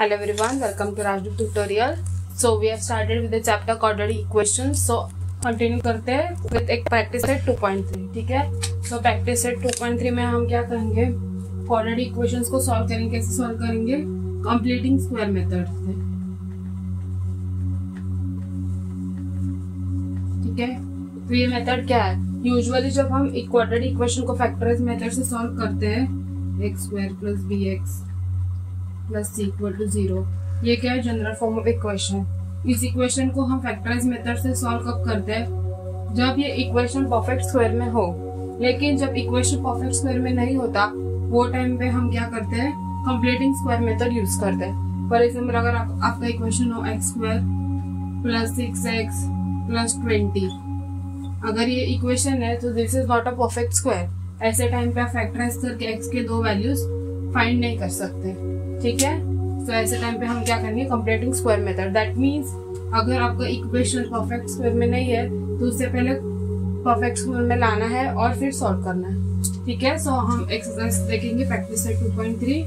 Hello everyone, welcome to Rajdu tutorial. So we have started with the chapter quadratic equations. So continue करते हैं with एक practice set 2.3. ठीक है, so practice set 2.3 में हम क्या करेंगे, quadratic equations को solve करेंगे. कैसे solve करेंगे? Completing square method से. ठीक है, तो ये मेथड क्या है? यूजुअली जब हम क्वाड्रेटिक इक्वेशन को फैक्टराइज मेथड से सॉल्व करते हैं, X square plus B X plus C equal to 0, ये क्या है? General form of equation. इस इक्वेशन को हम फैक्टराइज मेथड से सॉल्व कब करते हैं? जब ये इक्वेशन परफेक्ट स्क्वायर में हो. लेकिन जब इक्वेशन परफेक्ट स्क्वायर में नहीं होता, वो टाइम पे हम क्या करते हैं? कंप्लीटिंग स्क्वायर मेथड यूज करते हैं. फॉर एग्जाम्पल, अगर आपका इक्वेशन हो x square plus 6x plus 20, अगर ये इक्वेशन है तो this is not a perfect square. ऐसे टाइम पे आप फैक्टराइज करके एक्स के दो वैल्यूज फाइंड नहीं कर सकते. ठीक है, तो ऐसे टाइम पे हम क्या करेंगे? Completing square method. That means अगर आपका इक्वेशन परफेक्ट स्क्वायर में नहीं है तो उससे पहले परफेक्ट स्क्वायर में लाना है और फिर सॉल्व करना है. ठीक है, सो हम एक्सरसाइज देखेंगे प्रैक्टिस सेट 2.3.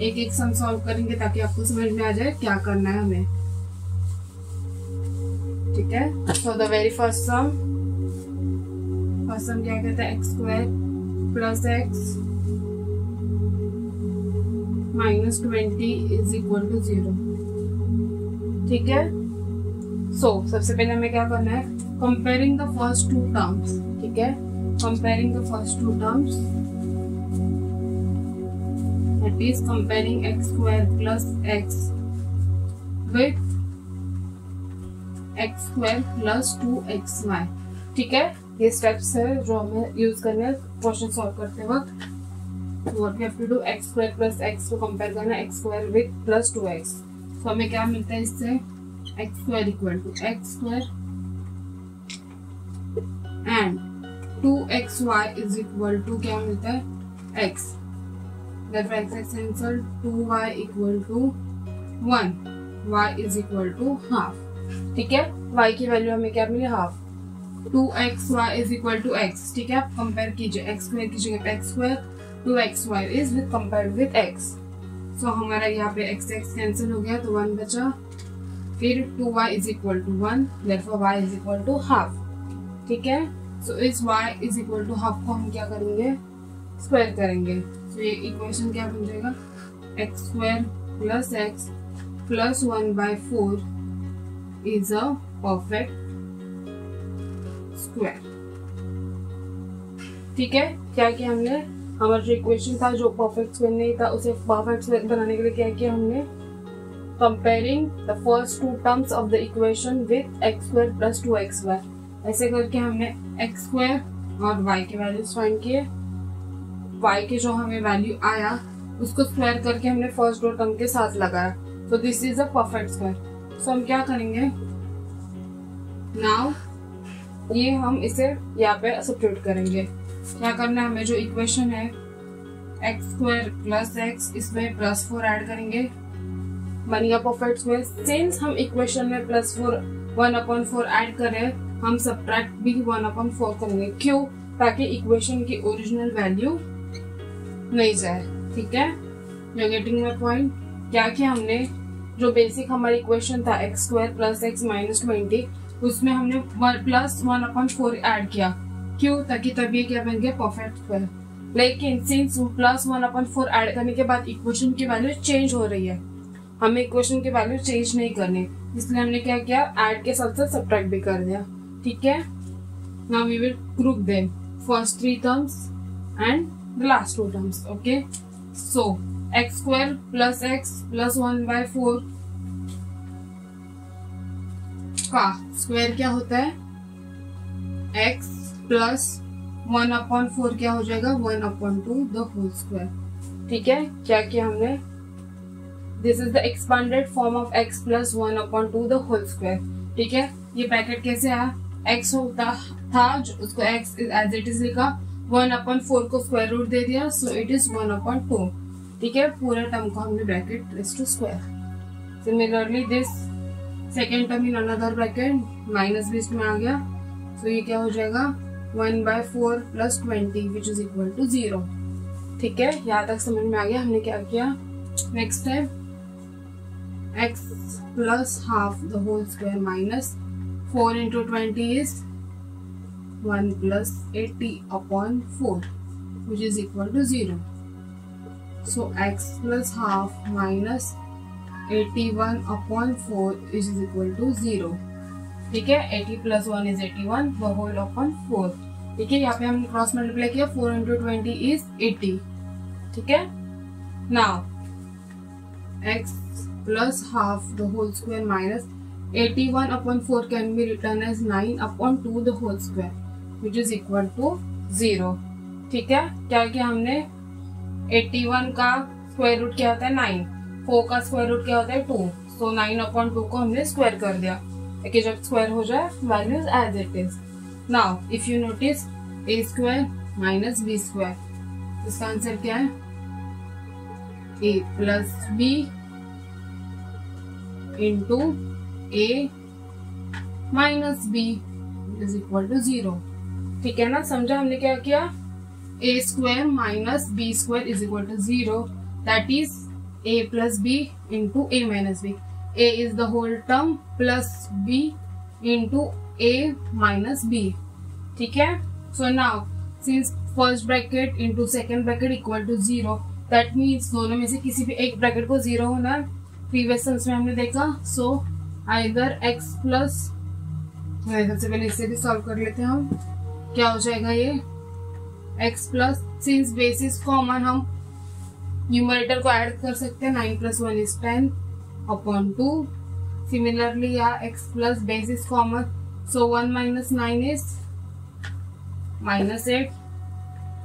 एक सम सॉल्व करेंगे ताकि आपको समझ में आ जाए क्या करना है हमें. ठीक है, so the very first sum क्या कहता है? X square plus x minus 20 is equal to 0. ठीक है, सो सबसे पहले हमें क्या करना है? Comparing the first two terms. ठीक है, comparing the first two terms, that is comparing x square plus x with x square plus 2xy. ठीक है, ये स्टेप्स है जो हमें यूज करने हैं क्वेश्चन सॉल्व करते वक्त. What we have to do, x square plus x को कंपेयर करना है x square with plus 2x. तो हमें क्या मिलता है इससे? X square equal to x square and 2xy is equal to क्या मिलता है? x. That x cancel, 2y equal to 1, y is equal to half. ठीक है, y की वैल्यू हमें क्या मिली? Half. 2xy is equal to x. ठीक है, आप कंपेयर कीजिए, x स्क्वायर की जगह पे x square, 2xy is with compared with x. सो हमारा यहाँ पे x कैंसिल हो गया तो 1 बचा. फिर 2y is equal to 1, therefore y is equal to half. ठीक है, सो इस y is equal to half को हम क्या करेंगे? स्क्वायर करेंगे. सो ये इक्वेशन क्या बन जाएगा? x square plus x plus 1/4 is a perfect square. ठीक है, क्या किया हमने? हमारा जो इक्वेशन था जो परफेक्ट स्क्वायर नहीं था, उसे परफेक्ट स्क्वायर बनाने के लिए क्या किया हमने? Comparing the first two terms of the equation with x square plus 2xy. ऐसे करके हमने एक्स स्क्वायर और y के वैल्यूज फाइंड किए. y के जो हमें वैल्यू आया उसको स्क्वायर करके हमने फर्स्ट दो टर्म के साथ लगाया. तो this is a perfect square. So हम क्या करेंगे नाउ? ये हम इसे यहाँ पे सब्स्टिट्यूट करेंगे. क्या करना है हमें? जो इक्वेशन है एक्स स्क्वायर प्लस एक्स, इसमें प्लस 4 ऐड करेंगे, बन गया परफेक्ट स्क्वायर. सिंस हम इक्वेशन में प्लस 4 1/4 ऐड करें, हम सब्ट्रैक्ट भी 1/4 करेंगे. क्यों? ताकि इक्वेशन की ओरिजिनल वैल्यू नहीं जाए. ठीक है, यू गेटिंग माय पॉइंट? क्या किया हमने? जो बेसिक हमारी इक्वेशन था x square plus x minus 20, उसमें हमने प्लस 1/4 ऐड किया. क्यों? ताकि तभी क्या बन गया? Perfect square. लेकिन सिंस प्लस 1/4 ऐड करने के बाद इक्वेशन की वैल्यू चेंज हो रही है, हमें इक्वेशन की वैल्यू चेंज नहीं करनी, इसलिए हमने क्या किया? ऐड के साथ साथ सब्ट्रैक्ट भी कर दिया. ठीक है, now we will group them, first 3 terms and the last 2 terms. Okay, so x square plus x plus 1/4 का स्क्वायर क्या होता है? x प्लस 1/4 क्या हो जाएगा? 1/2 द होल स्क्वायर. ठीक है, क्या किया हमने? This is the expanded form of x plus 1/2 the whole square. ठीक है, ये ब्रैकेट कैसे आया? x होता था उसको x एज इट इज लिखा, 1/4 को स्क्वायर रूट दे दिया, सो इट इज 1/2. ठीक है, पूरे टर्म को हमने bracket raise to square. Similarly this second term in another bracket, minus भी इसमें आ गया, तो ये क्या हो जाएगा? 1/4 plus 20 which is equal to 0. ठीक है, यहाँ तक समझ में आ गया. हमने क्या किया? नेक्स्ट है x plus half the whole square minus 4 into 20 is 1 plus 80 upon 4, which is equal to 0. So x plus half minus 81 upon 4 is equal to 0. ठीक है, 80 plus 1 is 81, the whole upon 4. ठीक है, यहाँ पे हमने क्रॉस मल्टीप्लाई किया, 4 into 20 is 80. ठीक है, now x plus half the whole square minus 81 upon 4 can be written as 9 upon 2 the whole square, which is equal to 0. ठीक है, क्या कि हमने 81 का स्क्वायर रूट क्या होता है 9, 4 का स्क्वायर रूट क्या होता है 2, so 9 upon 2 को हमने स्क्वायर कर दिया, ताकि जब स्क्वायर हो जाए values as it is. Now if you notice a square minus b square, इसका आंसर क्या है a plus b into a minus b is equal to 0. ठीक है ना, समझा हमने क्या किया, a square minus b square is equal to 0, that is a plus b into a minus b. a is the whole term plus b into a minus b. ठीक है, so now since first bracket into second bracket equal to 0, that means दोनों में से किसी भी एक bracket को 0 होना है. प्रीवियस सम्स में हमने देखा, so either x plus, सबसे पहले इससे भी सॉल्व कर लेते हैं हम, क्या हो जाएगा ये x plus, since base is common हम न्यूमरेटर को ऐड कर सकते हैं, 9 plus 1 is 10 upon 2. Similarly, x plus base is common, so 1 minus 9 is minus 8.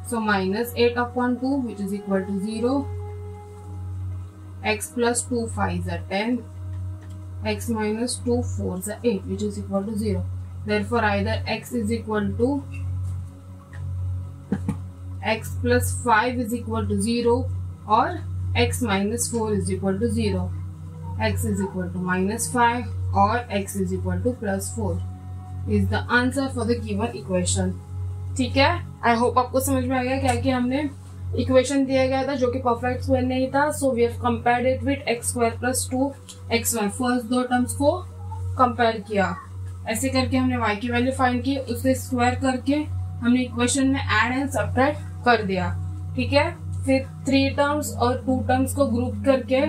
So minus 8 upon 2, which is equal to 0. X plus 2 5s are 10. X minus 2 4s are 8, which is equal to 0. Therefore, either x is equal to x plus 5 is equal to 0 or x minus 4 is equal to 0. X is equal to minus 5 or x is equal to plus 4 is the answer for the given equation. ठीक है, I hope आपको समझ में आ गया क्या कि हमने equation दिया गया था जो कि परफेक्ट स्क्वायर नहीं था, so we have compared it with x square plus 2xy. First दो टर्म्स को कंपेयर किया, ऐसे करके हमने y की वैल्यू फाइंड की, उसे स्क्वायर करके हमने इक्वेशन में ऐड एंड सब्ट्रैक्ट कर दिया. ठीक है, फिर 3 टर्म्स और 2 टर्म्स को ग्रुप करके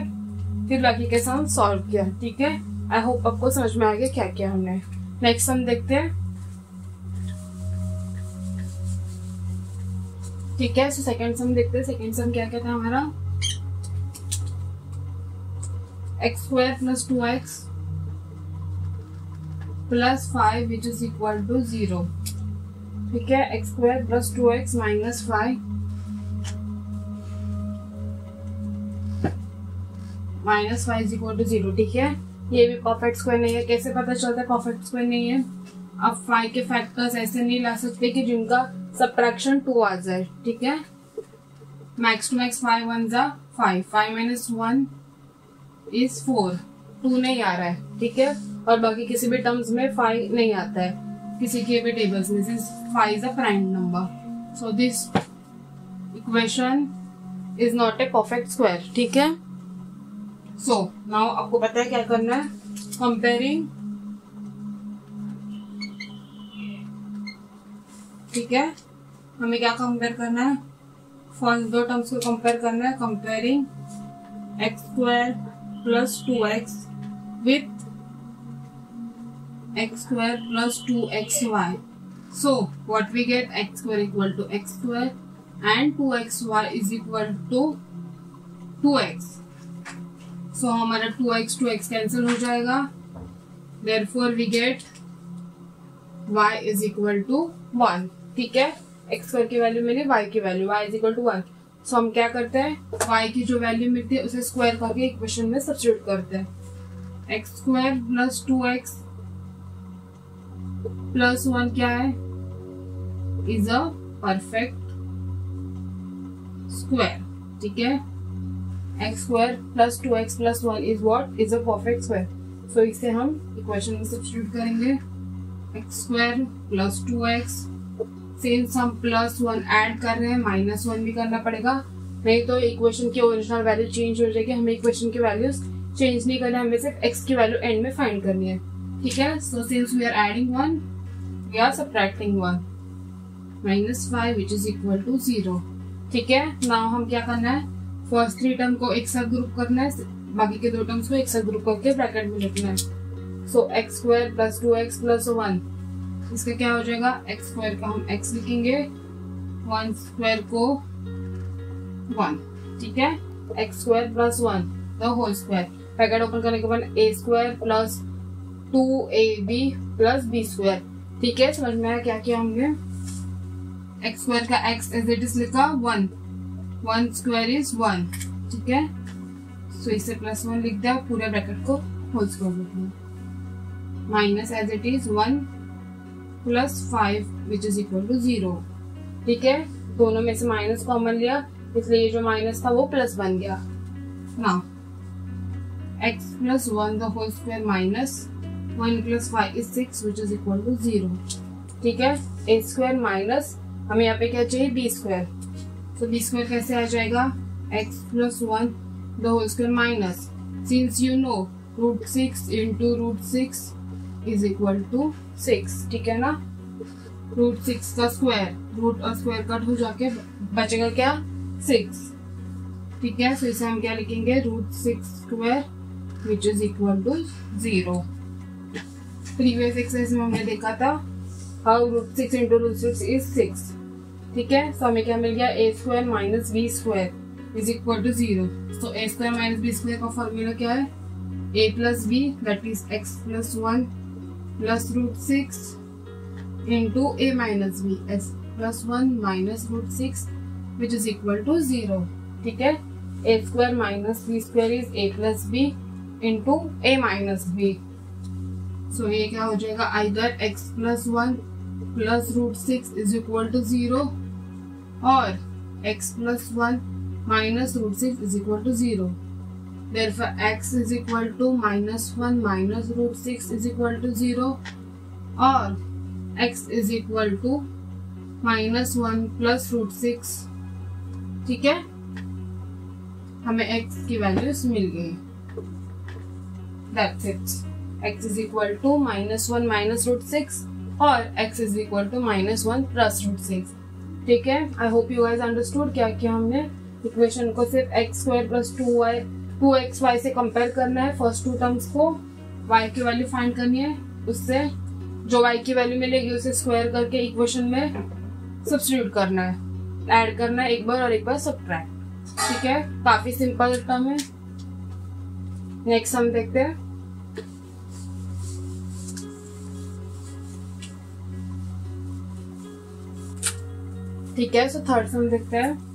फिर बाकी के सम सॉल्व किया. ठीक है, आई होप आपको समझ में आ गया क्या किया हमने. नेक्स्ट सम देखते हैं. ठीक है, सो सेकंड सम देखते हैं. सेकंड सम क्या कहता है हमारा, x square plus 2x plus 5 which is equal to 0. ठीक है, x square plus 2x minus 5 minus 5 is equal to 0. ठीक है, ये भी परफेक्ट स्क्वायर नहीं है. कैसे पता चलता है परफेक्ट स्क्वायर नहीं है, अब 5 के फैक्टर्स ऐसे नहीं ला सकते कि जिनका सब्ट्रैक्शन 2 आ जाए. ठीक है, मैक्स टू मैक्स 5 1 जा 5, 5 माइनस 1 इज 4, 2 नहीं आ रहा है. ठीक है, और बाकी किसी भी टर्म्स में 5 नहीं आता है, किसी के भी टेबल्स में, since 5 is a prime number, so this equation is not a perfect square. ठीक है, सो नाउ आपको पता है क्या करना है, कंपेयरिंग. ठीक है, हमें क्या कंपेयर करना है, फर्स्ट दो टर्म्स को कंपेयर करना है. Comparing x square plus 2x with x square plus 2xy. So what we get, x square equal to x square and 2xy is equal to 2x. So हमारा 2x cancel हो जाएगा, therefore we get y is equal to 1. ठीक है, x square की value मिली, y की value, y is equal to 1. So हम क्या करते हैं, y की जो वैल्यू मिलती है उसे स्क्वायर करके इक्वेशन में सब्स्टिट्यूट करते हैं. x square plus 2x plus 1 क्या है, इज अ परफेक्ट स्क्वायर. ठीक है, x square plus 2x plus 1 is what, is a perfect square. So इसे हम इक्वेशन में सब्स्टिट्यूट करेंगे. x square plus 2x, since हम प्लस 1 ऐड कर रहे हैं माइनस 1 भी करना पड़ेगा, नहीं तो इक्वेशन की ओरिजिनल वैल्यू चेंज हो जाएगी. हमें इक्वेशन की वैल्यूज चेंज नहीं करना, हमें सिर्फ x की वैल्यू एंड में फाइंड करनी है, ठीक है। So since we are adding 1 we are subtracting 1, -5 which is equal to 0, ठीक है। नाउ हम क्या करना है, फर्स्ट 3 टर्म को एक साथ ग्रुप करना है, बाकी के 2 टर्म्स को एक साथ ग्रुप करके ब्रैकेट में लिखना है। So x square plus 2x plus 1, इसका क्या हो जाएगा, x स्क्वायर का हम x लिखेंगे, 1 स्क्वायर को 1, ठीक है। x square plus 1 the whole square, bracket open करने के बाद a square plus 2ab plus b square, ठीक है। समझ में आया क्या किया हमने, x स्क्वायर का x एज इट इज लिखा 1, 1 स्क्वायर इज 1, ठीक है। सो इसे प्लस 1 लिख दिया, पूरे ब्रैकेट को होल स्क्वायर लिख दिया, minus as it is 1 plus 5 which is equal to 0, ठीक है। दोनों में से माइनस कॉमन लिया, इसलिए जो माइनस था वो प्लस बन गया। Now x plus 1 the whole square minus 1 plus 5 is 6 which is equal to 0, ठीक है। a स्क्वायर माइनस हमें यहाँ पे क्या चाहिए, b स्क्वायर। तो b स्क्वायर कैसे आ जाएगा, x plus 1 the whole square minus, since you know √6 into √6 is equal to 6, ठीक है ना। √6 का स्क्वायर, रूट और स्क्वायर कट हो जाके बचेगा क्या, 6, ठीक है। तो इसे हम क्या लिखेंगे, √6 square which is equal to 0। Previous exercise में हमने देखा था हाउ √6 इंटू √6 इज 6, ठीक है। तो हमें क्या मिल गया, a square minus b square is equal to 0। तो a square minus b square का फॉर्मूला क्या है, a plus b that is x plus 1 plus √6 into a minus b, s plus 1 minus √6 which is equal to 0, ठीक है। a square minus b square is a plus b into a minus b। So ये क्या हो जाएगा, either x plus 1 plus √6 is equal to 0 और x plus 1 minus √6 is equal to 0। Therefore, x is equal to -1 minus √6 is equal to 0 और x is equal to -1 plus √6, ठीक है। हमें x की वैल्यूज मिल गई, that's it। x is equal to -1 minus √6 और x is equal to -1 plus √6, ठीक है। I hope you guys understood क्या किया हमने, इक्वेशन को सिर्फ x स्क्वायर प्लस 2xy से कंपेयर करना है, फर्स्ट 2 टर्म्स को y की वैल्यू फाइंड करनी है, उससे जो y की वैल्यू मिलेगी उसे स्क्वायर करके इक्वेशन में सब्स्टिट्यूट करना है, ऐड करना है एक बार और एक बार सब्ट्रैक्ट, ठीक है। काफी सिंपल टर्म है। नेक्स्ट हम देखते हैं, ठीक है। सो थर्ड सम देखते हैं।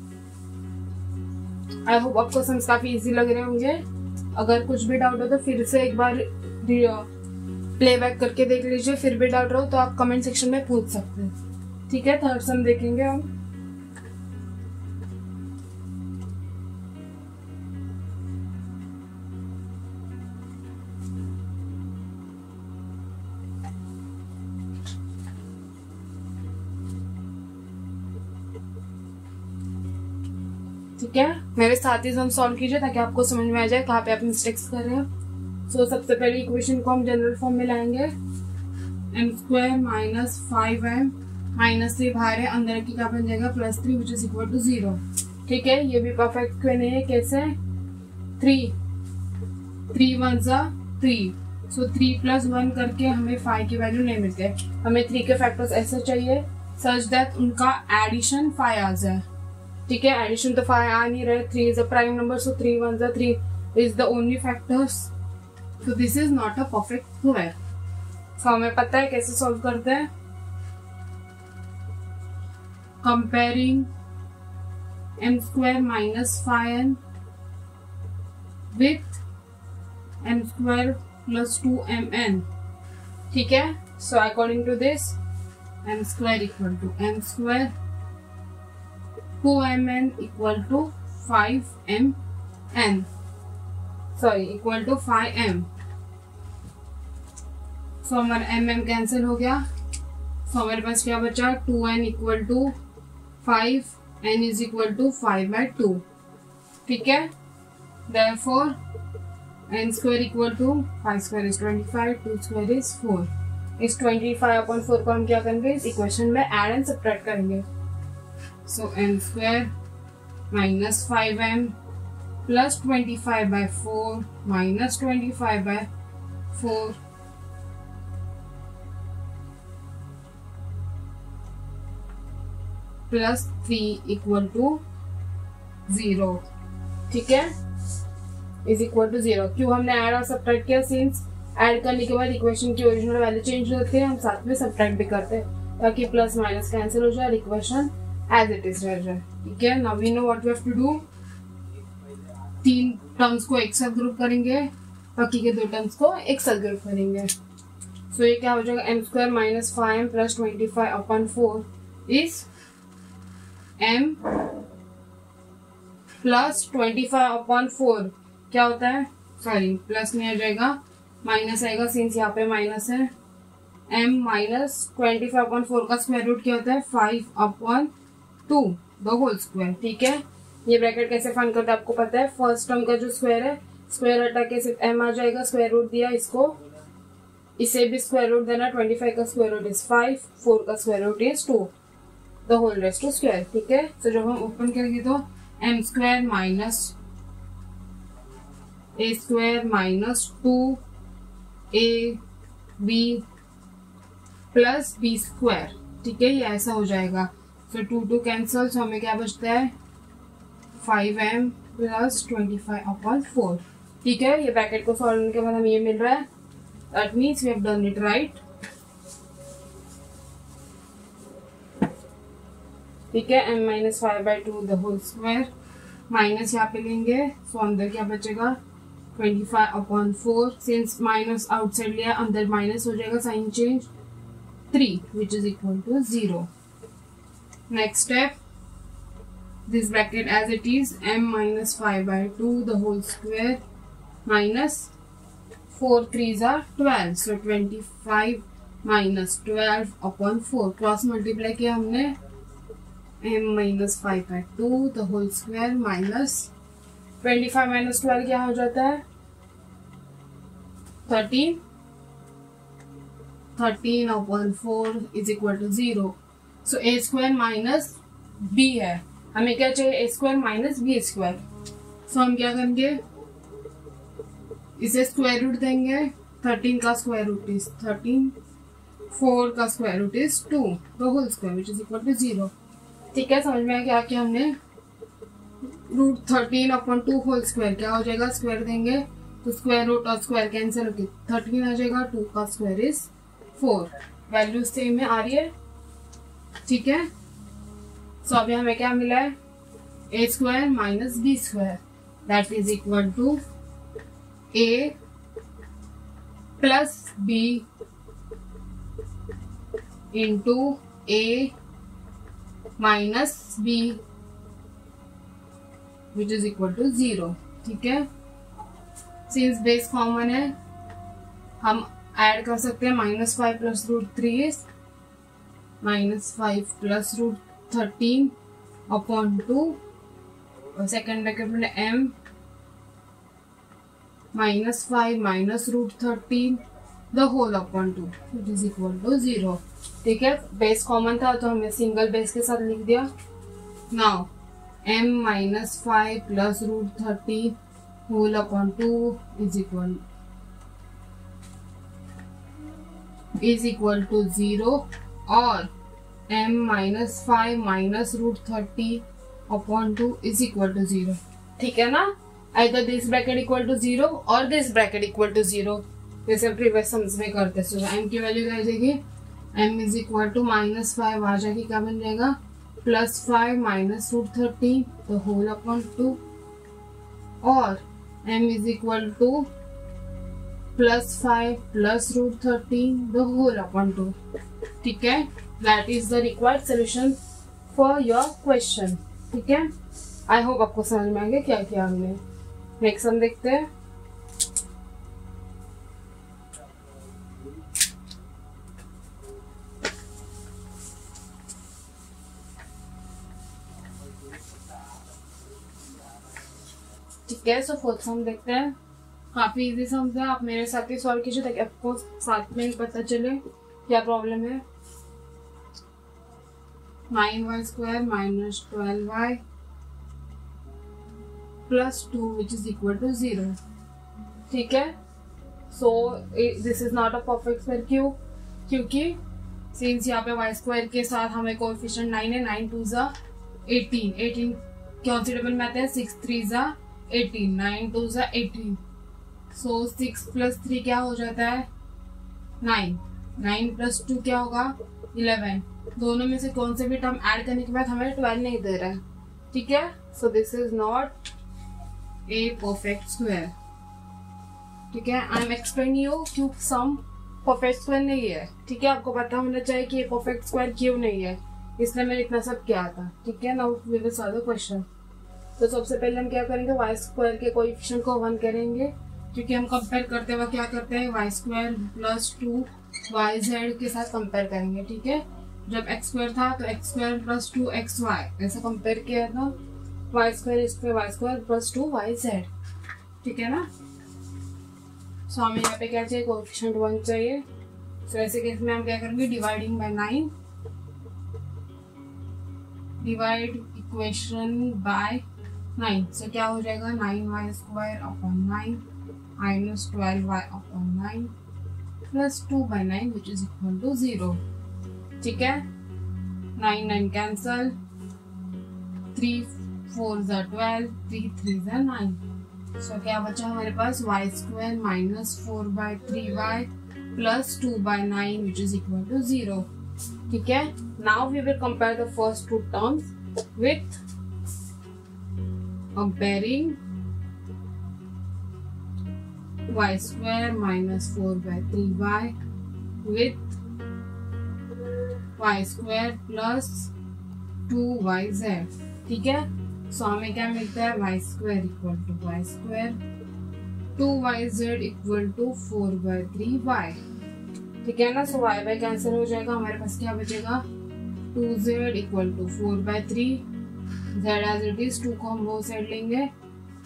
आई होप आपको सम्स काफी इजी लग रहे होंगे। अगर कुछ भी डाउट हो तो फिर से एक बार प्लेबैक करके देख लीजिए, फिर भी डाउट रहो तो आप कमेंट सेक्शन में पूछ सकते हैं, ठीक है। थर्ड सम देखेंगे हम। ठीक है, मेरे साथ ही हम सॉल्व कीजिए ताकि आपको समझ में आ जाए कहाँ पे आप मिस्टेक्स कर रहे हैं। सो सबसे पहले इक्वेशन को हम जनरल फॉर्म में लाएंगे, m square minus 5m minus 3 बाहर है, अंदर की क्या बन जाएगा +3 विच इज इक्वल टू 0, ठीक है। ये भी परफेक्ट स्क्वायर नहीं है, कैसे 3 1 जा 3, सो 3 + 1 करके हमें 5 की वैल्यू नहीं मिलती है। हमें 3 के फैक्टर्स ऐसे चाहिए सच दैट उनका एडिशन 5 आ जाए, ठीक है। एडिशन तो 5 आ नहीं रहे, 3 is a prime number, so 3 1 जा 3 is the only factors, so this is not a perfect square. So हमें पता है कैसे सॉल्व करते हैं, comparing m square minus 5n with m square plus 2mn, ठीक है। So according to this m square equal to m square 2mn equal to 5mn, sorry equal to 5m। So हमारा mm cancel हो गया, सो हमारे पास क्या बचा 2n equal to 5, n is equal to 5/2, ठीक है। Therefore n square equal to 5 square is 25, 2 square is 4. इस 25/4 को हम क्या करेंगे, इस इक्वेशन में एड एंड सब्ट्रैक्ट करेंगे. So n square minus 5m plus 25/4 minus 25/4 plus 3 equal to 0. ठीक है, इज इक्वल टू 0. क्यों हमने ऐड और सब्ट्रैक्ट किया? सिंस ऐड करने के बाद इक्वेशन की ओरिजिनल वैल्यू चेंज होती है, हम साथ में सब्ट्रैक्ट भी करते हैं ताकि प्लस माइनस कैंसिल हो जाए और इक्वेशन एज इट इज रह जाए. ठीक है, now we know what we have to do. 3 terms को एक साथ ग्रुप करेंगे, बाकी के 2 टर्म्स को एक साथ ग्रुप करेंगे. सो ये क्या हो जाएगा, m square minus 5m plus 25/4 is m plus 25/4 क्या होता है, सॉरी प्लस नहीं आ जाएगा, माइनस आएगा सिंस यहाँ पे माइनस है. m माइनस 25/4 का स्क्वायर रूट क्या होता है, 5/2 द होल स्क्वायर. ठीक है, ये ब्रैकेट कैसे फाइंड करते हैं आपको पता है. फर्स्ट टर्म का जो स्क्वायर है, स्क्वायर हटा के सिर्फ m आ जाएगा, स्क्वायर रूट दिया, इसको इसे भी स्क्वायर रूट देना. 25 का स्क्वायर रूट इज 5, 4 का square root is 2 the whole raised to square. ठीक है, तो जब हम ओपन करेंगे तो m square minus a square minus 2ab plus b square. ठीक है, ये ऐसा हो जाएगा. तो 2 कैंसल, सो हमें क्या बचता है, 5m प्लस 25/4. ठीक है, ये ब्रैकेट को सॉल्व करने के बाद हमें ये मिल रहा है. That means we have done it right. ठीक है, m minus 5/2 the whole square minus यहाँ पे लेंगे, सो अंदर क्या बचेगा, 25/4. सिंस माइनस आउटसाइड लिया, अंदर माइनस हो जाएगा, sign change 3 which is equal to 0. Next step, this bracket as it is, m minus 5/2 the whole square minus 4 3s are 12, so 25 minus 12/4. Cross multiply किया हमने, m minus 5/2 the whole square minus 25 minus 12 क्या हो जाता है, 13. 13/4 is equal to 0. So a square minus b है, हमें क्या चाहिए, a square minus b square. So हम क्या करेंगे, इसे स्क्वायर रूट देंगे. 13 का स्क्वायर रूट इज 13, 4 का square root is 2 the whole square which is equal to 0. ठीक है, समझ में आया क्या किया हमने. रूट 13/2 होल स्क्वायर क्या हो जाएगा, स्क्वायर देंगे तो स्क्वायर रूट और स्क्वायर कैंसिल होगी, 13 आ जाएगा. 2 का स्क्वायर इज 4. वैल्यू सेम है, आ रही है. ठीक है, सो अभी हमें क्या मिला है, a square minus b square that is equal to a plus b into a minus b which is equal to 0. ठीक है, सिंस बेस कॉमन है हम ऐड कर सकते हैं. -5 plus root 3 is -5 plus root 13/2 और सेकेंड ब्रैकेट में m -5 minus root 13 the whole upon 2 which is equal to 0. ठीक है, बेस कॉमन था तो हमने सिंगल बेस के साथ लिख दिया. Now m -5 plus root 13 whole upon 2 is equal to 0 और m -5 minus root 30/2 is equal to 0. ठीक है ना, either this bracket equal to 0 और this bracket equal to 0, जैसे प्रीवियस सम्स में करते. सो m की वैल्यू क्या जाएगी, m इज इक्वल टू -5 आ जाएगी, क्या बन जाएगा, +5 minus root 13 the whole upon 2 और m is equal to +5 plus root 13 the whole upon 2. ठीक है, that is the required solution for your question. ठीक है, आई होप आपको समझ में आ गया क्या किया हमने. नेक्स्ट हम देखते हैं. ठीक है, सो फोर्थ हम देखते हैं. काफी इजी समझा, आप मेरे साथ ही सॉल्व कीजिए ताकि आपको साथ में ही पता चले क्या प्रॉब्लम है। 9y² minus 12y plus 2 which is equal to 0। ठीक है, so this is not a perfect square. क्यों? क्योंकि सिंस यहाँ पे y² के साथ हमें कोएफिशिएंट 9 है, 9 2 ज़ा 18, 18 कौन सी टेबल में आता है? 6 3 ज़ा 18, 9 2 ज़ा 18। सो 6 प्लस 3 क्या हो जाता है? 9, 9 प्लस 2 क्या होगा? 11। दोनों में से कौन से भी टर्म ऐड करने के बाद हमें 12 नहीं दे रहा है। ठीक है, so this is not a perfect square. ठीक है, आई एम एक्सप्लेनिंग यू क्यों सम परफेक्ट स्क्वायर नहीं है। ठीक है, आपको पता होना चाहिए कि ये परफेक्ट स्क्वायर क्यों नहीं है, इसलिए मैंने इतना सब किया था। ठीक है, now we will solve the question. तो सबसे पहले हम क्या करेंगे? y² के कोएफिशिएंट को 1 करेंगे, क्योंकि हम कंपेयर करते हुए क्या करते हैं? y² प्लस 2yz के साथ कंपेयर करेंगे। ठीक है, जब x² था तो x² प्लस 2xy ऐसा कंपेयर किया था। y² plus 2yz। ठीक है ना? सो हमें यहाँ पे क्या चाहिए? कोएफिशिएंट 1 चाहिए। सो ऐसे केस में हम क्या करेंगे? Dividing by 9, divide equation by 9। सो क्या हो जाएगा? 9y² upon 9 minus 12y upon 9 plus 2/9 which is equal to 0। ठीक है, 9 9 कैंसल, 3 4 ज़ा 12, 3 3 ज़ा 9। सो क्या बचा हमारे पास? y² minus 4/3y plus 2/9 which is equal to 0। ठीक है, now we will compare the first two terms with comparing y² minus 4/3y with y² plus 2yz। ठीक है, सो हमें क्या मिलता है? y² equal to y², 2yz equal to 4/3y। ठीक है ना? सो y कैंसिल हो जाएगा, हमारे पास क्या बचेगा? 2z equal to 4/3, z as it is. 2 को हम वो साइड लेंगे,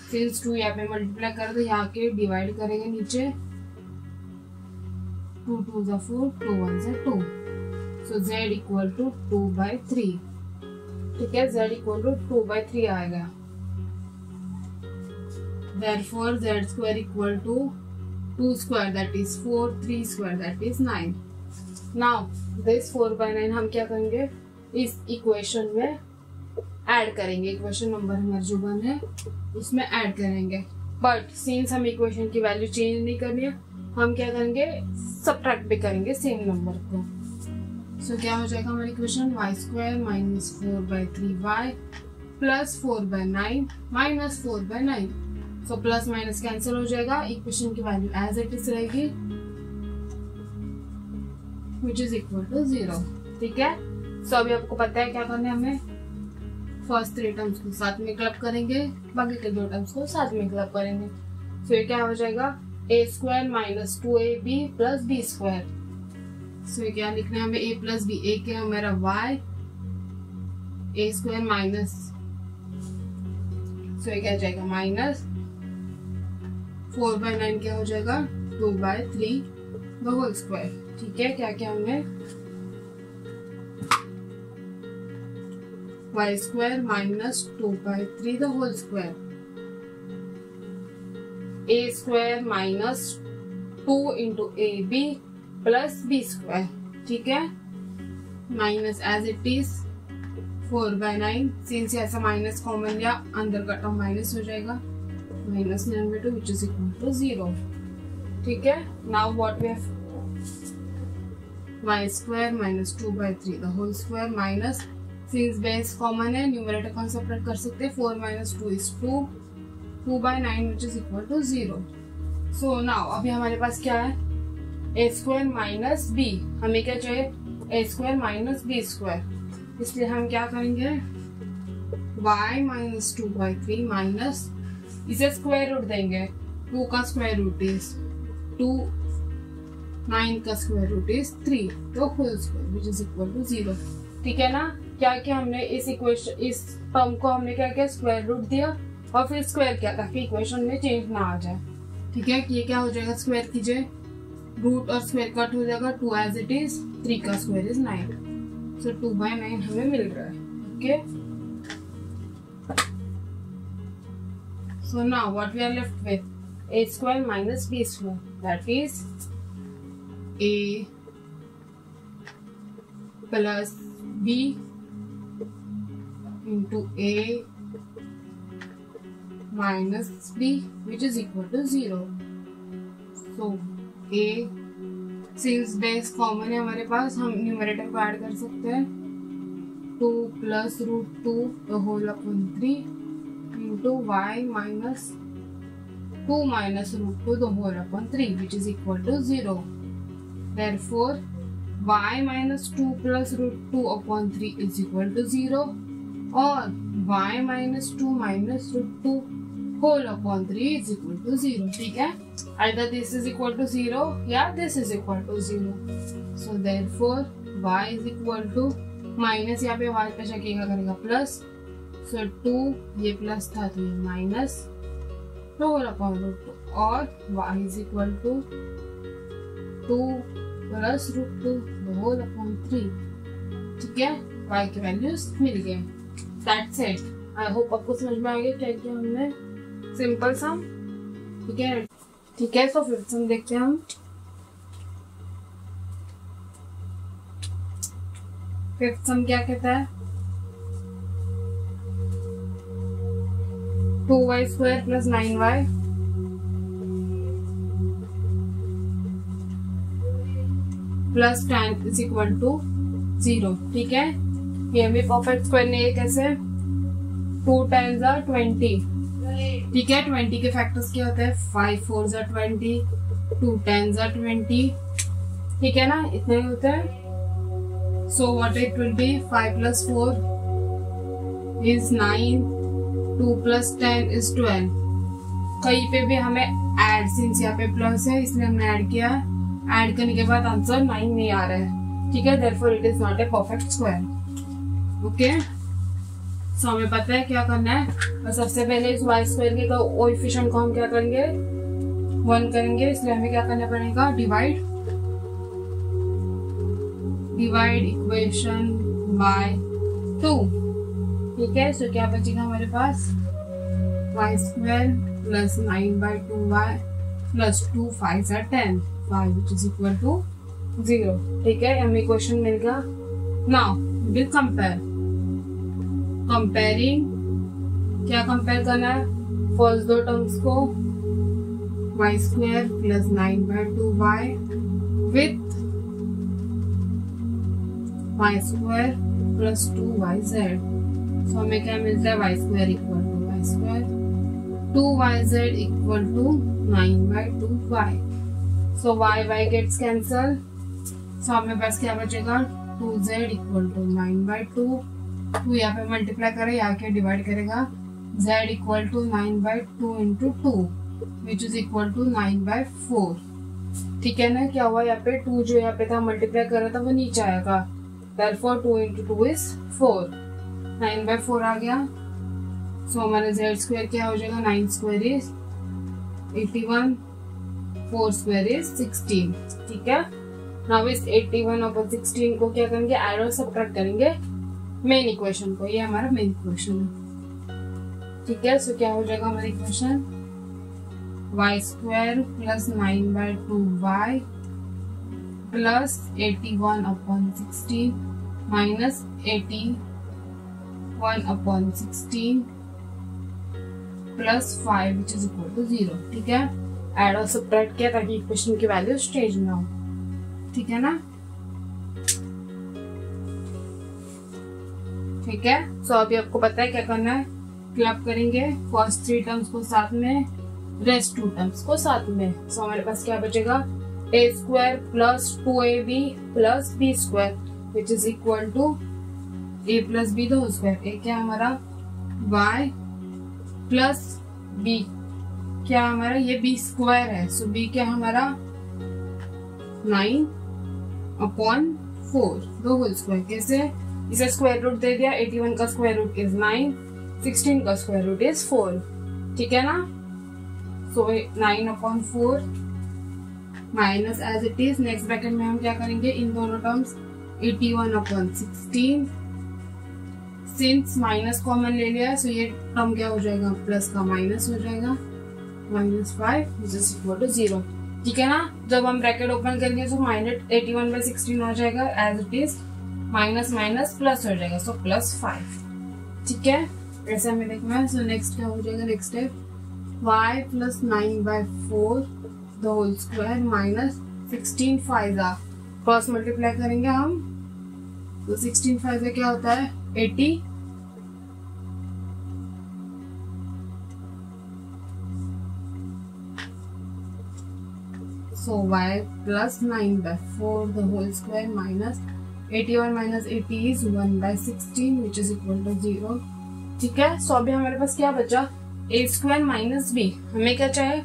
सिंस 2 यहाँ पे मल्टीप्लाई कर दो, यहाँ के डिवाइड करेंगे नीचे। 2 2 ज़ा 4, 2 1 ज़ा 2। सो z इक्वल टू 2/3। ठीक है, z इक्वल टू 2/3 आएगा। Therefore z² equal to 2² that is 4, 3² that is 9। Now this 4/9 हम क्या करेंगे? इस इक्वेशन में ऐड करेंगे। इक्वेशन नंबर हमारा जो 1 है उसमें ऐड करेंगे, बट सिंस हम इक्वेशन की वैल्यू चेंज नहीं करनी है, हम क्या करेंगे? सब्ट्रैक्ट भी करेंगे सेम नंबर को। सो क्या हो जाएगा हमारी equation? y² minus 4/3y plus 4/9 minus 4/9। So plus minus cancel हो जाएगा, इक्वेशन की वैल्यू एज इट इज रहेगी विच इज इक्वल टू 0। ठीक है, सो अभी आपको पता है क्या करना है हमें? फर्स्ट 3 टर्म्स को साथ में क्लब करेंगे, बाकी के 2 टर्म्स को साथ में क्लब करेंगे। सो ये क्या हो जाएगा? a² minus 2ab plus b²। सो क्या लिखना है हमें? a plus b। a क्या है हमारा? y, a² माइनस, सो ये क्या जाएगा? माइनस 4/9 क्या हो जाएगा? 2/3 द होल स्क्वायर। ठीक है, क्या क्या हमने? y² minus 2/3 the whole square, a² minus 2 into ab plus b²। ठीक है, minus as it is 4/9। Since ऐसा माइनस कॉमन लिया, अंदर का टर्म माइनस हो जाएगा, minus 92 which is equal to 0। ठीक है, now what we have? y² minus 2/3 the whole square minus, since base common है, न्यूमरेटर कौन सेपरेट कर सकते हैं? 4 minus 2 is 2, 2/9 which is equal to 0। So now अभी हमारे पास क्या है? a² minus b। हमें क्या चाहिए? a² minus b²। इसलिए हम क्या करेंगे? y माइनस 2/3 माइनस, इसे स्क्वायर रूट देंगे। 2 का स्क्वायर रूट इज 2, 9 का स्क्वायर रूट इज 3, तो whole square which is equal to 0। ठीक है ना? क्या क्या हमने इस इक्वेशन, इस टर्म को हमने क्या किया? स्क्वायर रूट दिया और फिर स्क्वायर किया ताकि इक्वेशन में चेंज ना आ जाए। ठीक है, ये क्या हो जाएगा, स्क्वायर कीजिए, रूट और स्क्वायर कट हो जाएगा, 2 एज इट इज, 3 का स्क्वायर इज 9, सो 2/9 हमें मिल रहा है। Okay, so now what we are left with, a square minus b square, that is a plus b into a minus b, which is equal to 0. So a, since base common है हमारे पास, हम numerator को add कर सकते हैं, 2 plus root 2 the whole upon 3 into y minus 2 minus root 2 the whole upon 3, which is equal to 0. Therefore y minus 2 plus root 2 upon 3 is equal to 0, or y minus 2 minus root 2 whole upon 3 is equal to 0. ठीक है, either this is equal to 0 या this is equal to 0. So therefore y is equal to minus, यहाँ पे y पे क्या करेगा plus, so 2 ये plus था तो ये माइनस, तो whole upon root 2, और y is equal to 2 plus root 2 the whole upon 3. ठीक है, y के वैल्यूज मिल गए। That's it. I hope आपको समझ में आ गया क्या किया हमने, सिंपल सम। ठीक है, ठीक है, तो फिफ्थ सम देखते हैं हम। फिफ्थ सम क्या कहता है, 2y square plus 9y plus 10 is equal to 0। ठीक है, ये भी परफेक्ट स्क्वायर नहीं है, कैसे, 2 times 20। ठीक है, 20 के फैक्टर्स क्या होते हैं, 5 4s 20, 2 10s 20। ठीक है ना, इतने ही होते हैं। So what it will be, 5 plus 4 is 9, 2 plus 10 is 12। कहीं पे भी हमें ऐड, सिंस यहाँ पे प्लस है इसलिए हमने ऐड किया, ऐड करने के बाद आंसर 9 नहीं आ रहा है। ठीक है, therefore it is not a perfect square. Okay, so हमें पता है क्या करना है, और सबसे पहले इस y स्क्वायर के कोएफिशिएंट को हम क्या करेंगे, 1 करेंगे, इसलिए हमें क्या करना पड़ेगा, डिवाइड इक्वेशन बाय 2। ठीक है, सो क्या बचेगा हमारे पास, y square plus 9/2y plus 2 5s 10, 5 which is equal to 0। ठीक है, हमें इक्वेशन मिल गया। नाउ विल कंपेयरिंग, क्या कंपेयर करना है, फर्स्ट दो टर्म्स को, y square plus 9/2y with y square plus 2yz। So हमें क्या मिलता है, y square equal to y square, 2yz equal to 9/2y। So y gets cancel, so हमें बस क्या बचेगा, 2z इक्वल टू 9/2, 2 यहाँ पे मल्टीप्लाई करे, यहाँ के डिवाइड करेगा, z equal to 9/2 into 2 which is equal to 9/4। ठीक है ना, क्या हुआ यहाँ पे, 2 जो यहाँ पे था मल्टीप्लाई कर रहा था वो नीचे आएगा, therefore 2 into 2 is 4, 9/4 आ गया। सो हमारा z स्क्वायर क्या हो जाएगा, 9 स्क्वायर इज 81, 4 स्क्वायर इज 16। ठीक है, नाउ इस 81 और 16 को क्या करेंगे, ऐड और सबट्रैक्ट करेंगे मेन इक्वेशन को, ये हमारा मेन इक्वेशन है। ठीक है, सो क्या हो जाएगा हमारी equation, y square plus 9/2y plus 81/16 minus 81/16 plus 5 which is equal to 0। ठीक है, ऐड और सबट्रैक्ट किया ताकि इक्वेशन की वैल्यू चेंज ना हो। ठीक है ना, ठीक है, सो अभी आपको पता है क्या करना है, क्लब करेंगे फर्स्ट 3 टर्म्स को साथ में, रेस्ट 2 टर्म्स को साथ में। सो हमारे पास क्या बचेगा, a square plus 2ab plus b square which is equal to a plus b the whole square. a क्या हमारा, y प्लस b क्या हमारा, ये b स्क्वायर है, सो b क्या हमारा 9/4 दो होल स्क्वायर। कैसे, इसे स्क्वायर रूट दे दिया, 81 का स्क्वायर रूट इज 9, 16 का स्क्वायर रूट इज 4। ठीक है ना, so 9/4 minus as it is next bracket में हम क्या करेंगे इन दोनों टर्म्स 81/16 सिंस माइनस कॉमन ले लिया है सो ये टर्म क्या हो जाएगा प्लस का माइनस हो जाएगा -5 विच इज इक्वल टू 0। ठीक है ना, जब हम ब्रैकेट ओपन करेंगे तो -81/16 हो जाएगा as it is minus minus plus हो जाएगा सो +5। ठीक है, ऐसे हमें देखना है। सो नेक्स्ट क्या हो जाएगा next step y + 9/4 the whole square minus 16 5 cross multiply करेंगे हम तो 16 5 क्या होता है 80 so y + 9/4 the whole square minus 81 minus 80 is 1/16 which is equal to 0। ठीक है, सो अभी हमारे पास क्या बचा a² - b। हमें क्या चाहिए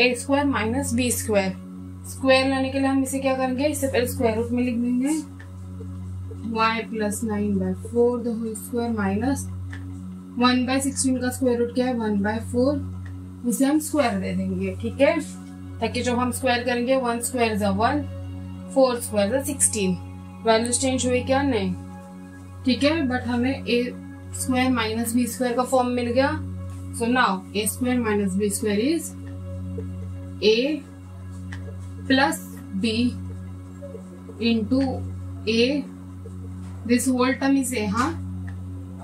a² - b²। स्क्वायर लाने के लिए हम इसे क्या करेंगे इससे पहले स्क्वायर रूट में लिख देंगे y + 9/4 the whole square minus 1/16 का स्क्वायर रूट क्या है 1/4 इसे हम स्क्वायर दे देंगे। ठीक है, ताकि जब हम स्क्वायर करेंगे 1 स्क्वायर 1 4 स्क्वायर 16 वैल्यूज चेंज हुई क्या नहीं। ठीक है, बट हमें a² - b² का फॉर्म मिल गया। So now a² - b² is a plus b into a this whole term is a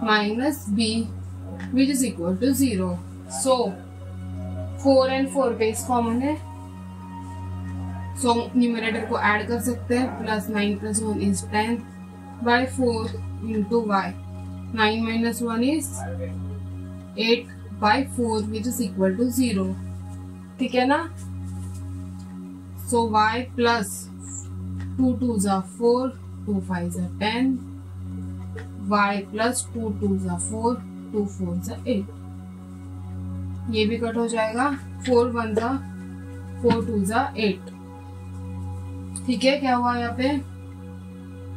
minus b which is equal to 0। so 4 and 4 base common है so numerator को add कर सकते हैं +9 + 1 is 10/4 into y 9 minus 1 is 8/4 which is equal to 0। ठीक है ना, so y plus 2 2s are 4 2 5s are 10 y plus 2 2s are 4 2 4s are 8 ये भी कट हो जाएगा 4 1s are 4 2s are 8। ठीक है, क्या हुआ यहाँ पे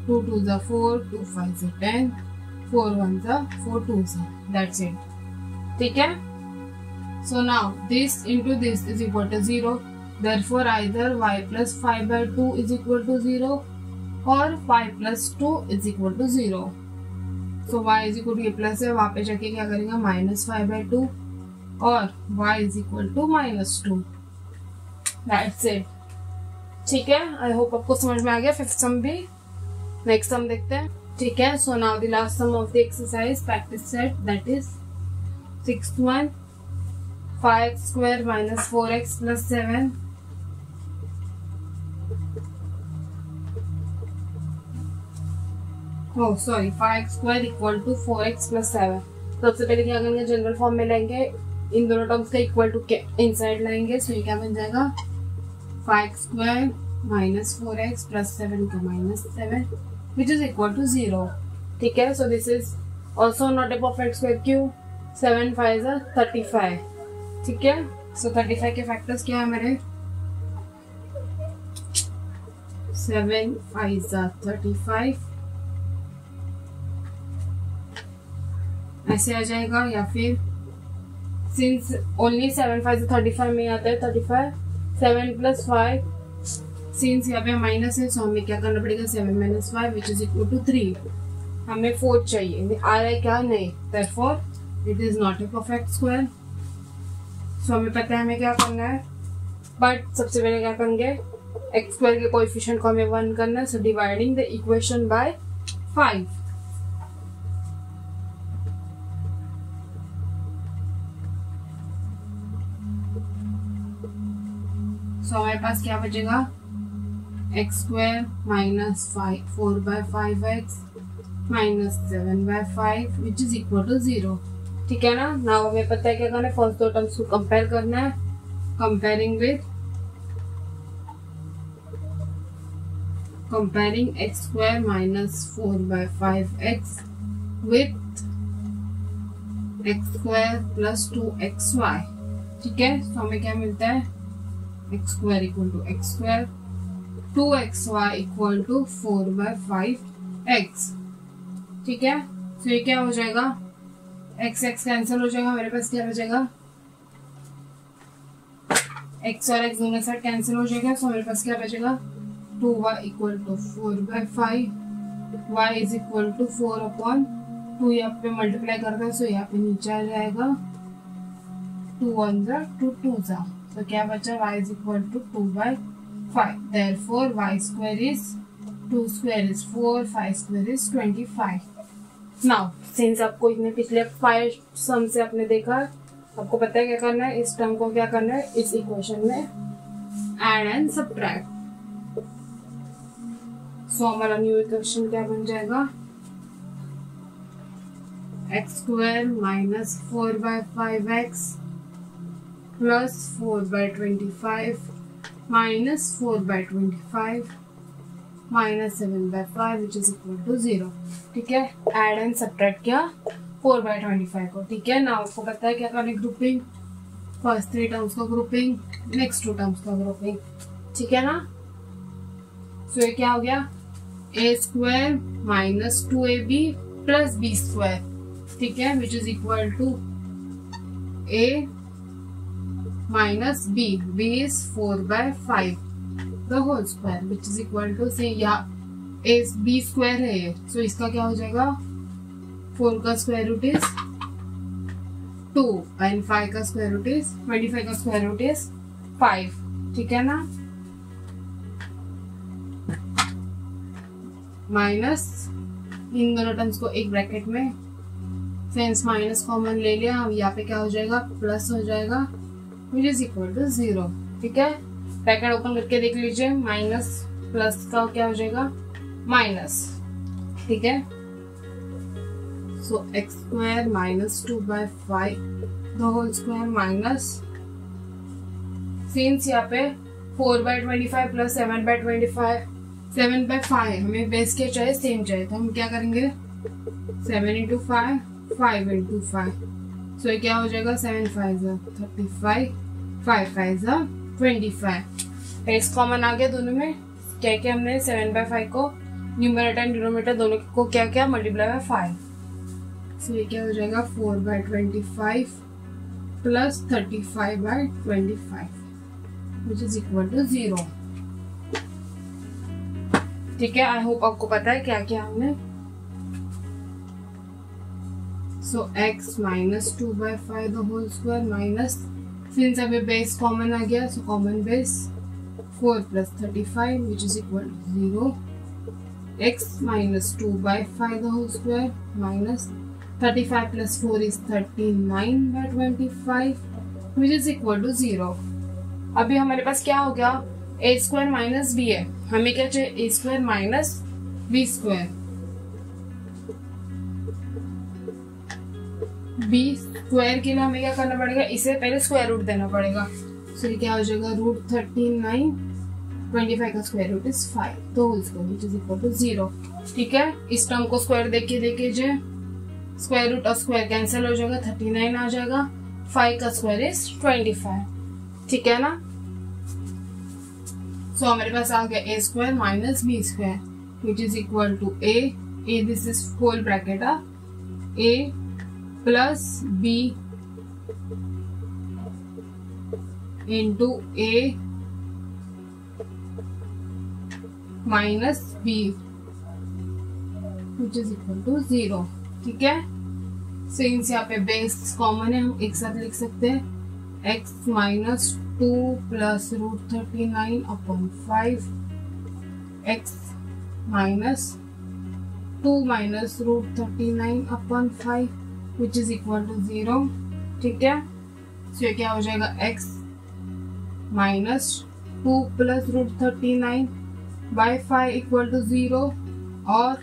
2 2s are 4 2 5s are 10 4 1s are 4 2s are that's it। ठीक है, so now this into this is equal to 0। Therefore, either y plus 5/2 is equal to 0 or y plus 2 is equal to 0। So y is equal to ये plus है वहाँ पे जाके क्या करेंगे -5/2 और y is equal to -2। That's it। ठीक है, आई होप आपको समझ में आ गया। फिफ्थ सम भी नेक्स्ट सम देखते हैं। ठीक है, so now the last sum of the exercise practice set that is 6th one 5x² - 4x + 7 5x² = 4x + 7। सबसे पहले क्या करेंगे जनरल फॉर्म में लेंगे इन दोनों टर्म्स का इक्वल टू इनसाइड लाएंगे सो ये क्या बन जाएगा 5x² - 4x + 7 का -7 which is equal to 0। ठीक है, so this is also not a perfect square क्यों 7 5s are 35। ठीक है, सो 35 के फैक्टर्स क्या है हमारे 7 5s are 35 ऐसे आ जाएगा, या फिर सिंस ओनली 7 5 से 35 में आता है 35 7 + 5 सिंस यहाँ पे माइनस है सो हमें क्या करना पड़ेगा 7 - 5 विच इज इक्वल टू 3। हमें 4 चाहिए आ रहा है क्या नहीं, therefore it is not a perfect square. So हमें पता है हमें क्या करना है, बट सबसे पहले क्या करेंगे x² के कोएफिशिएंट को हमें 1 करना है so dividing the equation by 5। सो हमारे पास क्या बचेगा x² - 4/5x - 7/5 which is equal to 0। ठीक है ना, नाउ हमें पता है क्या करना है फर्स्ट दो टर्म्स को कंपेयर करना है comparing x² - 4/5x with x² + 2xy। ठीक है, तो हमें क्या मिलता है x² = x², 2xy = 4/5x। ठीक है, तो ये क्या हो जाएगा x कैंसिल हो जाएगा, मेरे पास क्या बचेगा x और x दोनों साइड कैंसिल हो जाएगा, सो हमारे पास क्या बचेगा 2y equal to 4/5, y is equal to 4/2, यहाँ पे मल्टीप्लाई करते हैं, सो यहाँ पे नीचे आ जाएगा 2 1 2 2 तो क्या बचा y is equal to 2/5, therefore y square is 2 square is 4, 5 square is 25। Now since आपको इतने पिछले 5 सम से आपने देखा, आपको पता है क्या करना है, इस टर्म को क्या करना है, इस इक्वेशन में ऐड एंड सब्ट्रैक्ट। सो हमारा न्यू इक्वेशन क्या बन जाएगा, x square minus 4/5x plus 4/25 minus 4/25 minus 7/5 which is equal to 0। ठीक है, एड एंड सब्ट्रैक्ट किया 4/25 को। ठीक है ना, आपको पता है क्या करना है, ग्रुपिंग, फर्स्ट 3 टर्म्स का ग्रुपिंग, नेक्स्ट 2 टर्म्स का ग्रुपिंग। ठीक है ना, सो ये क्या हो गया, a square minus 2ab plus b square, ठीक है, which is equal to a minus b, b is 4/5 the whole square which is equal to, से यहाँ a b स्क्वायर है ये, सो इसका क्या हो जाएगा, 4 का स्क्वायर रूट इज 2 एंड 5 का स्क्वायर रूट इज 25 का स्क्वायर रूट इज 5। ठीक है ना, माइनस इन दोनों टर्म्स को एक ब्रैकेट में, सेंस माइनस कॉमन ले लिया, हम यहाँ पे क्या हो जाएगा, प्लस हो जाएगा विच इज इक्वल टू 0। ठीक है, ब्रैकेट ओपन करके देख लीजिए, माइनस प्लस का क्या हो जाएगा, माइनस। ठीक है, so x square minus 2/5 the whole square minus, since यहाँ पे 4/25 प्लस 7/25, 7/5 हमें बेस क्या चाहिए, सेम चाहिए, तो हम क्या करेंगे 7 into 5, 5 into 5, सो ये क्या हो जाएगा, 7 5 35, 5 5 25। बेस कॉमन आ गया दोनों में, क्या क्या हमने 7/5 को न्यूमरेटर एंड डिनोमिनेटर दोनों को क्या क्या मल्टीप्लाई बाय 5, सो ये क्या हो जाएगा 4/25 plus 35/25 which is equal to 0। ठीक है, आई होप आपको पता है क्या क्या हमने, so x minus 2/5 the whole square minus, since अभी बेस कॉमन आ गया, so common base 4 plus 35 which is equal to 0, x minus 2/5 the whole square minus 35 plus 4 is 39/25 which is equal to 0। अभी हमारे पास क्या हो गया, a स्क्वायर माइनस b है, हमें क्या चाहिए, a square minus b square, b square के लिए हमें क्या करना पड़ेगा, इसे पहले स्क्वायर रूट देना पड़ेगा, सो ये क्या हो जाएगा, रूट 39, 25 का स्क्वायर रूट इज 5 तो whole square which is equal to 0। ठीक है, इस टर्म को स्क्वायर देखिए, स्क्वायर रूट और स्क्वायर कैंसिल हो जाएगा, 39 आ जाएगा, 5 का स्क्वायर इज 25। ठीक है ना, सो हमारे पास आ गया a square minus b square which is equal to a this is whole bracket a plus b into a minus b which is equal to 0। ठीक है, सिंस यहाँ पे बेस कॉमन है, हम एक साथ लिख सकते हैं x minus 2 plus root 39/5 x minus 2 minus root 39/5 which is equal to 0। ठीक है, सो ये क्या हो जाएगा, x minus 2 plus root 39/5 equal to 0 और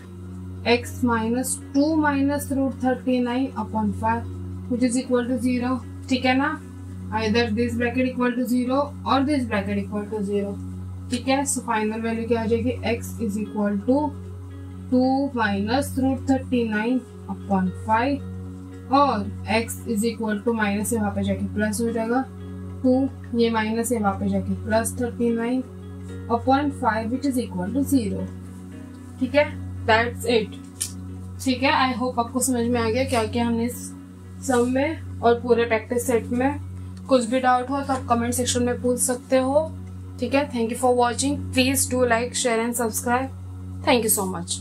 x minus 2 minus root 39/5 which is equal to 0। ठीक है ना, either this bracket equal to 0 और दिस ब्रैकेट इक्वल टू 0। ठीक है, सो फाइनल वैल्यू क्या आ जाएगी, x is equal to 2 minus root 39/5 और x is equal to minus है, वहां पे जाके प्लस हो जाएगा 2, ये माइनस है, वहां पे जाके plus 39/5 which is equal to 0। ठीक है, दैट्स इट। ठीक है, आई होप आपको समझ में आ गया क्या क्या हमने इस सम में और पूरे प्रैक्टिस सेट में कुछ भी डाउट हो तो आप कमेंट सेक्शन में पूछ सकते हो। ठीक है, thank you for watching. Please do like, share and subscribe. Thank you so much.